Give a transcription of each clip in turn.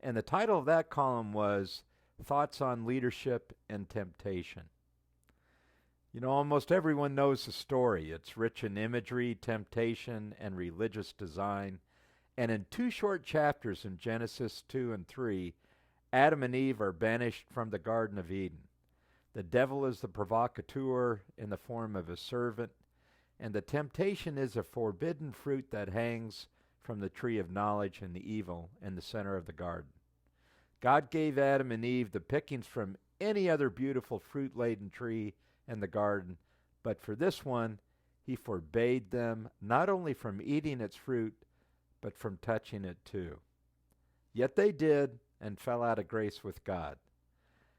And the title of that column was Thoughts on Leadership and Temptation. You know, almost everyone knows the story. It's rich in imagery, temptation, and religious design. And in two short chapters in Genesis 2 and 3, Adam and Eve are banished from the Garden of Eden. The devil is the provocateur in the form of a servant, and the temptation is a forbidden fruit that hangs from the tree of knowledge and the evil in the center of the garden. God gave Adam and Eve the pickings from any other beautiful fruit-laden tree in the garden, but for this one, he forbade them not only from eating its fruit, but from touching it too. Yet they did and fell out of grace with God.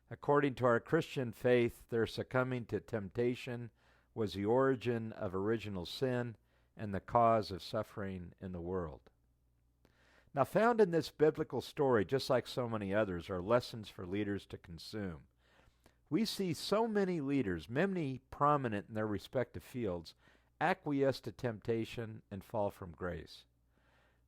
According to our Christian faith, their succumbing to temptation was the origin of original sin and the cause of suffering in the world. Now, found in this biblical story, just like so many others, are lessons for leaders to consume. We see so many leaders, many prominent in their respective fields, acquiesce to temptation and fall from grace.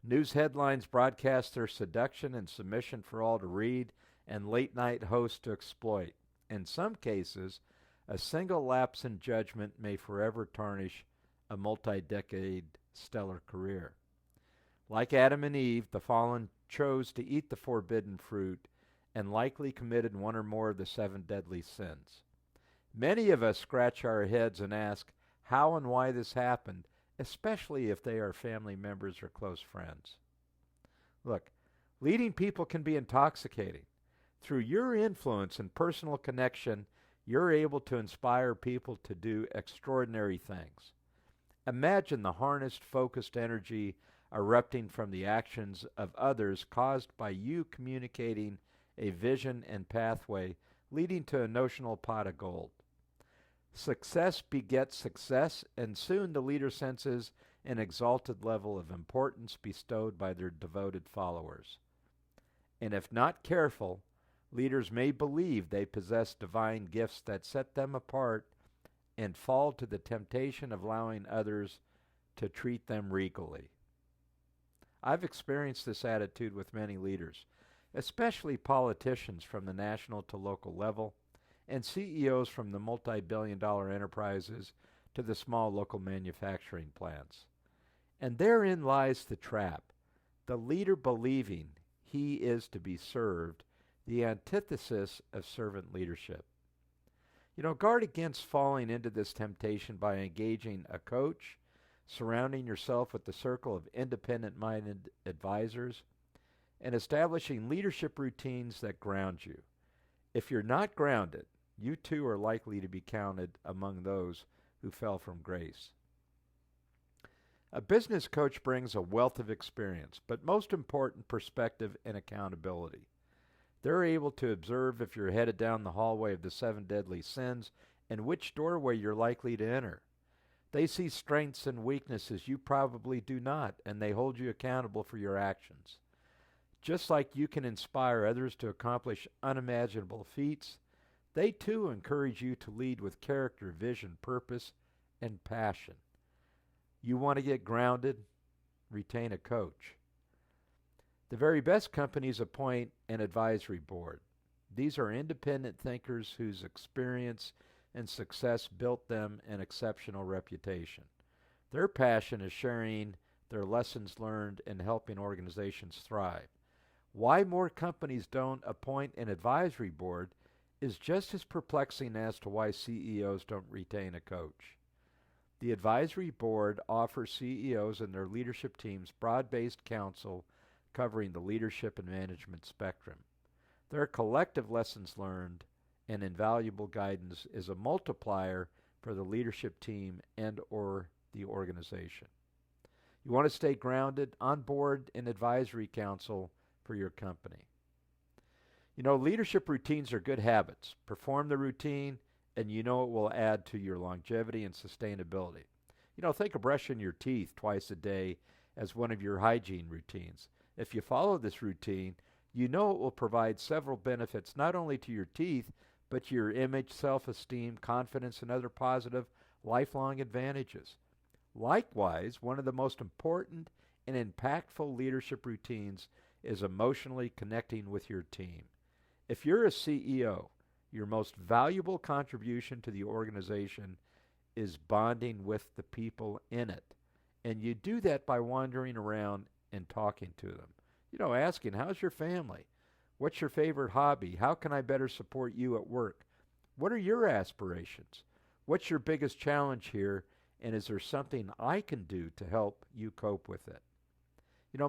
News headlines broadcast their seduction and submission for all to read, and late-night hosts to exploit. In some cases, a single lapse in judgment may forever tarnish a multi-decade stellar career. Like Adam and Eve, the fallen chose to eat the forbidden fruit and likely committed one or more of the 7 deadly sins. Many of us scratch our heads and ask how and why this happened, especially if they are family members or close friends. Look, leading people can be intoxicating. Through your influence and personal connection, you're able to inspire people to do extraordinary things. Imagine the harnessed, focused energy erupting from the actions of others caused by you communicating a vision and pathway leading to a notional pot of gold. Success begets success, and soon the leader senses an exalted level of importance bestowed by their devoted followers. And if not careful, leaders may believe they possess divine gifts that set them apart and fall to the temptation of allowing others to treat them regally. I've experienced this attitude with many leaders, especially politicians from the national to local level, and CEOs from the multi-billion-dollar enterprises to the small local manufacturing plants. And therein lies the trap, the leader believing he is to be served, the antithesis of servant leadership. You know, guard against falling into this temptation by engaging a coach, surrounding yourself with the circle of independent-minded advisors, and establishing leadership routines that ground you. If you're not grounded, you too are likely to be counted among those who fell from grace. A business coach brings a wealth of experience, but most important, perspective and accountability. They're able to observe if you're headed down the hallway of the 7 deadly sins and which doorway you're likely to enter. They see strengths and weaknesses you probably do not, and they hold you accountable for your actions. Just like you can inspire others to accomplish unimaginable feats, they too encourage you to lead with character, vision, purpose, and passion. You want to get grounded? Retain a coach. The very best companies appoint an advisory board. These are independent thinkers whose experience and success built them an exceptional reputation. Their passion is sharing their lessons learned and helping organizations thrive. Why more companies don't appoint an advisory board is just as perplexing as to why CEOs don't retain a coach. The advisory board offers CEOs and their leadership teams broad-based counsel covering the leadership and management spectrum. Their collective lessons learned and invaluable guidance is a multiplier for the leadership team and or the organization. You want to stay grounded? On board an advisory council for your company. You know, leadership routines are good habits. Perform the routine, and you know it will add to your longevity and sustainability. You know, think of brushing your teeth twice a day as one of your hygiene routines. If you follow this routine, you know it will provide several benefits not only to your teeth, but to your image, self-esteem, confidence, and other positive lifelong advantages. Likewise, one of the most important and impactful leadership routines is emotionally connecting with your team. If you're a CEO, your most valuable contribution to the organization is bonding with the people in it. And you do that by wandering around and talking to them. Asking, how's your family? What's your favorite hobby? How can I better support you at work? What are your aspirations? What's your biggest challenge here? And is there something I can do to help you cope with it?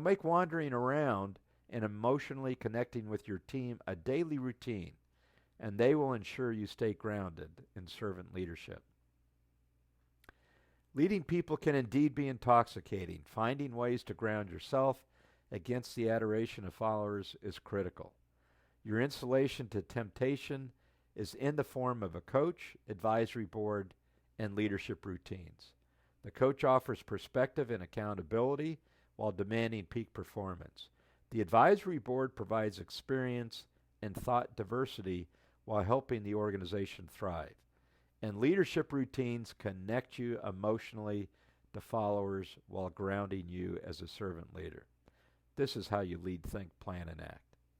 Make wandering around and emotionally connecting with your team a daily routine, and they will ensure you stay grounded in servant leadership. Leading people can indeed be intoxicating. Finding ways to ground yourself against the adoration of followers is critical. Your insulation to temptation is in the form of a coach, advisory board, and leadership routines. The coach offers perspective and accountability while demanding peak performance. The advisory board provides experience and thought diversity while helping the organization thrive. And leadership routines connect you emotionally to followers while grounding you as a servant leader. This is how you lead, think, plan, and act.